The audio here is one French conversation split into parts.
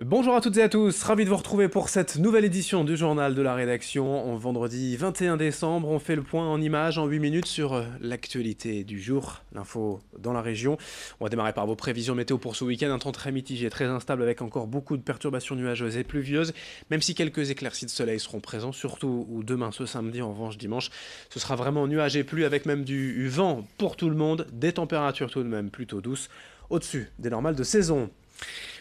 Bonjour à toutes et à tous, ravi de vous retrouver pour cette nouvelle édition du journal de la rédaction. En vendredi 21 décembre, on fait le point en images en 8 minutes sur l'actualité du jour, l'info dans la région. On va démarrer par vos prévisions météo pour ce week-end, un temps très mitigé, très instable avec encore beaucoup de perturbations nuageuses et pluvieuses, même si quelques éclaircies de soleil seront présents, surtout demain, ce samedi, en revanche dimanche. Ce sera vraiment nuage et pluie avec même du vent pour tout le monde, des températures tout de même plutôt douces, au-dessus des normales de saison.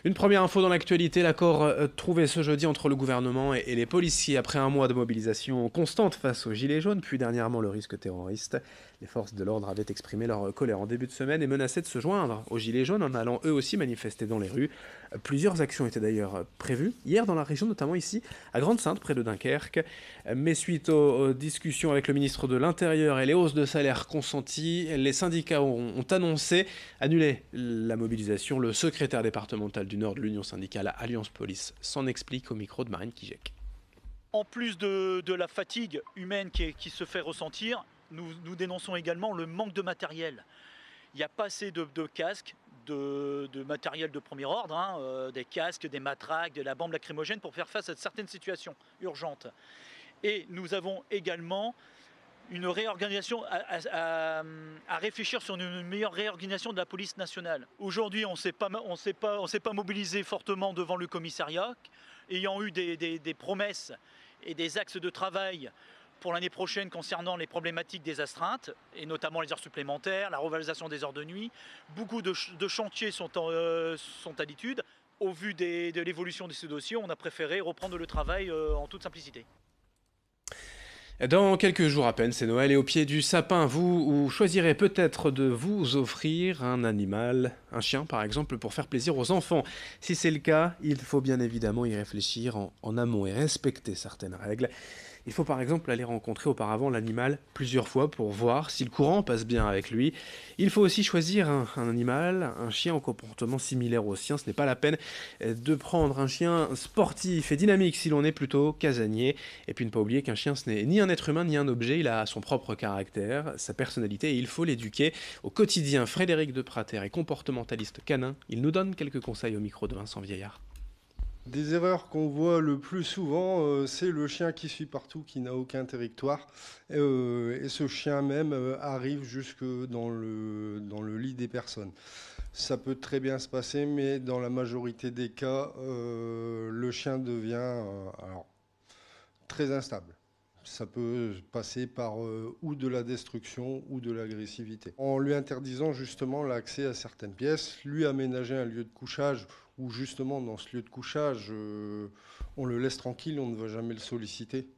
Une première info dans l'actualité, l'accord trouvé ce jeudi entre le gouvernement et les policiers après un mois de mobilisation constante face aux Gilets jaunes, puis dernièrement le risque terroriste. Les forces de l'ordre avaient exprimé leur colère en début de semaine et menaçaient de se joindre aux Gilets jaunes en allant eux aussi manifester dans les rues. Plusieurs actions étaient d'ailleurs prévues, hier dans la région, notamment ici à Grande-Synthe, près de Dunkerque. Mais suite aux discussions avec le ministre de l'Intérieur et les hausses de salaire consenties, les syndicats ont annoncé annuler la mobilisation. Le secrétaire départemental du Nord de l'Union syndicale Alliance Police s'en explique au micro de Marine Kijek. En plus de la fatigue humaine qui se fait ressentir, nous dénonçons également le manque de matériel. Il n'y a pas assez de casques, de matériel de premier ordre, des casques, des matraques, de la bombe lacrymogène pour faire face à certaines situations urgentes. Et nous avons également une réorganisation à réfléchir sur une meilleure réorganisation de la police nationale. Aujourd'hui, on ne s'est pas mobilisé fortement devant le commissariat, ayant eu des promesses et des axes de travail pour l'année prochaine concernant les problématiques des astreintes, et notamment les heures supplémentaires, la revalorisation des heures de nuit. Beaucoup de chantiers sont à l'étude. Au vu de l'évolution de ce dossier, on a préféré reprendre le travail en toute simplicité. Dans quelques jours à peine, c'est Noël et au pied du sapin, vous choisirez peut-être de vous offrir un animal, un chien par exemple, pour faire plaisir aux enfants. Si c'est le cas, il faut bien évidemment y réfléchir en amont et respecter certaines règles. Il faut par exemple aller rencontrer auparavant l'animal plusieurs fois pour voir si le courant passe bien avec lui. Il faut aussi choisir un animal, un chien au comportement similaire au sien. Ce n'est pas la peine de prendre un chien sportif et dynamique si l'on est plutôt casanier. Et puis ne pas oublier qu'un chien ce n'est ni un être humain ni un objet, il a son propre caractère, sa personnalité et il faut l'éduquer au quotidien. Frédéric de Prater est comportementaliste canin. Il nous donne quelques conseils au micro de Vincent Vieillard. Des erreurs qu'on voit le plus souvent, c'est le chien qui suit partout, qui n'a aucun territoire. Et ce chien même arrive jusque dans le lit des personnes. Ça peut très bien se passer, mais dans la majorité des cas, le chien devient très instable. Ça peut passer par ou de la destruction ou de l'agressivité. En lui interdisant justement l'accès à certaines pièces, lui aménager un lieu de couchage où justement dans ce lieu de couchage, on le laisse tranquille, on ne va jamais le solliciter.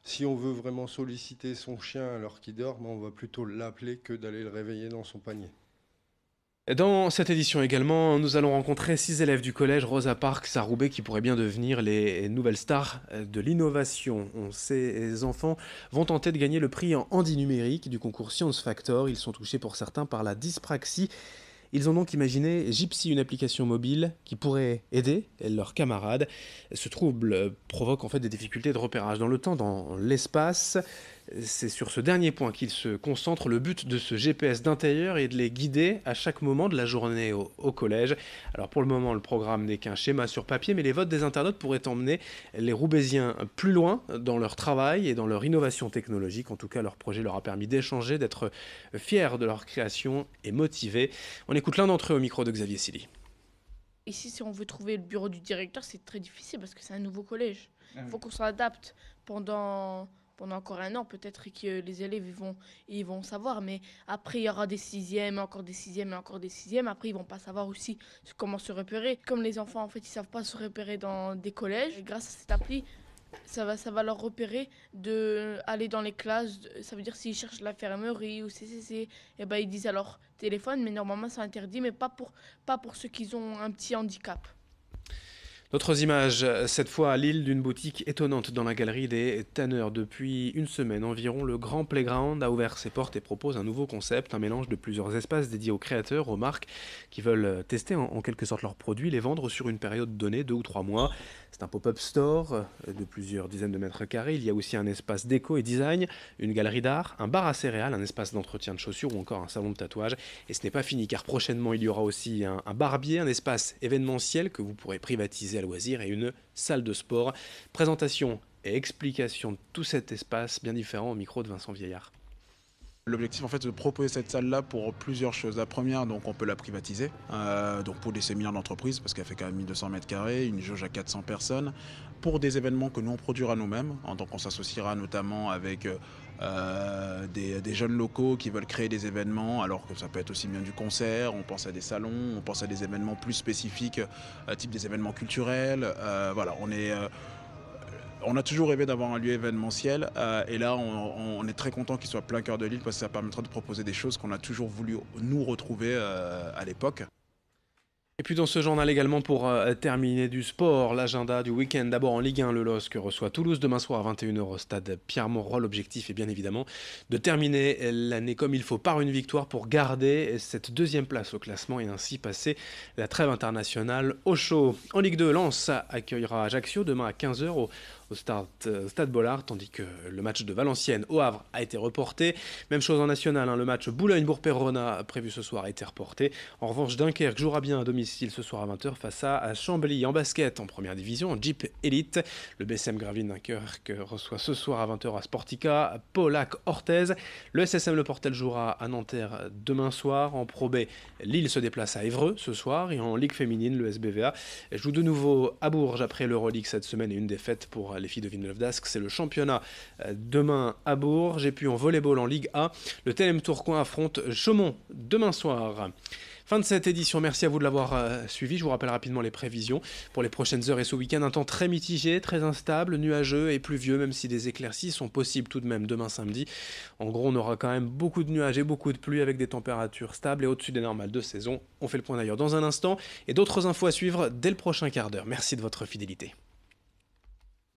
Si on veut vraiment solliciter son chien alors qu'il dort, on va plutôt l'appeler que d'aller le réveiller dans son panier. Dans cette édition également, nous allons rencontrer 6 élèves du collège Rosa Parks à Roubaix qui pourraient bien devenir les nouvelles stars de l'innovation. Ces enfants vont tenter de gagner le prix en handi numérique du concours Science Factor. Ils sont touchés pour certains par la dyspraxie. Ils ont donc imaginé Gypsy, une application mobile qui pourrait aider leurs camarades. Ce trouble provoque en fait des difficultés de repérage dans le temps, dans l'espace. C'est sur ce dernier point qu'ils se concentrent. Le but de ce GPS d'intérieur est de les guider à chaque moment de la journée au collège. Alors pour le moment, le programme n'est qu'un schéma sur papier, mais les votes des internautes pourraient emmener les Roubaisiens plus loin dans leur travail et dans leur innovation technologique. En tout cas, leur projet leur a permis d'échanger, d'être fiers de leur création et motivés. On écoute l'un d'entre eux au micro de Xavier Silly. Ici, si on veut trouver le bureau du directeur, c'est très difficile parce que c'est un nouveau collège. Il faut qu'on s'adapte pendant encore un an. Peut-être que les élèves ils vont savoir, mais après, il y aura des sixièmes, encore des sixièmes et encore des sixièmes. Après, ils vont pas savoir aussi comment se repérer. Comme les enfants, en fait, ils savent pas se repérer dans des collèges, grâce à cette appli, ça va leur repérer d'aller dans les classes. Ça veut dire s'ils cherchent l'infirmerie ou CCC, et ben ils disent alors téléphone, mais normalement c'est interdit, mais pas pour ceux qui ont un petit handicap. D'autres images, cette fois à Lille, d'une boutique étonnante dans la galerie des Tanneurs. Depuis une semaine environ, le Grand Playground a ouvert ses portes et propose un nouveau concept, un mélange de plusieurs espaces dédiés aux créateurs, aux marques qui veulent tester en quelque sorte leurs produits, les vendre sur une période donnée, 2 ou 3 mois. C'est un pop-up store de plusieurs dizaines de mètres carrés. Il y a aussi un espace déco et design, une galerie d'art, un bar à céréales, un espace d'entretien de chaussures ou encore un salon de tatouage. Et ce n'est pas fini car prochainement il y aura aussi un barbier, un espace événementiel que vous pourrez privatiser à loisirs et une salle de sport. Présentation et explication de tout cet espace bien différent au micro de Vincent Vieillard. L'objectif en fait c'est de proposer cette salle-là pour plusieurs choses. La première, donc on peut la privatiser, donc pour des séminaires d'entreprise parce qu'elle fait quand même 1200 mètres carrés, une jauge à 400 personnes, pour des événements que nous on produira nous-mêmes. Donc on s'associera notamment avec des jeunes locaux qui veulent créer des événements, alors que ça peut être aussi bien du concert, on pense à des salons, on pense à des événements plus spécifiques, type des événements culturels. Voilà, on a toujours rêvé d'avoir un lieu événementiel et là on est très content qu'il soit plein cœur de l'île parce que ça permettra de proposer des choses qu'on a toujours voulu nous retrouver à l'époque. Et puis dans ce journal également pour terminer du sport, l'agenda du week-end. D'abord en Ligue 1, le LOSC reçoit Toulouse demain soir à 21h au stade Pierre-Mauroy. L'objectif est bien évidemment de terminer l'année comme il faut par une victoire pour garder cette deuxième place au classement et ainsi passer la trêve internationale au chaud. En Ligue 2, Lens accueillera Ajaccio demain à 15h au Stade Bollard, tandis que le match de Valenciennes au Havre a été reporté. Même chose en national, le match Boulogne-Bourg-Perona prévu ce soir a été reporté. En revanche, Dunkerque jouera bien à domicile ce soir à 20h face à Chambly. En basket, en première division, en Jeep Elite, le BCM Gravelines Dunkerque reçoit ce soir à 20h à Sportica Paulac-Orthez. Le SSM Le Portel jouera à Nanterre demain soir. En Pro B, Lille se déplace à Évreux ce soir. Et en Ligue féminine, le SBVA joue de nouveau à Bourges après l'Euroleague cette semaine et une défaite pour les filles de Villeneuve-d'Ascq. C'est le championnat demain à Bourges. Et puis en volleyball en Ligue A, le TLM Tourcoing affronte Chaumont demain soir. Fin de cette édition, merci à vous de l'avoir suivi. Je vous rappelle rapidement les prévisions pour les prochaines heures et ce week-end. Un temps très mitigé, très instable, nuageux et pluvieux, même si des éclaircies sont possibles tout de même demain samedi. En gros, on aura quand même beaucoup de nuages et beaucoup de pluie avec des températures stables et au-dessus des normales de saison. On fait le point d'ailleurs dans un instant et d'autres infos à suivre dès le prochain quart d'heure. Merci de votre fidélité.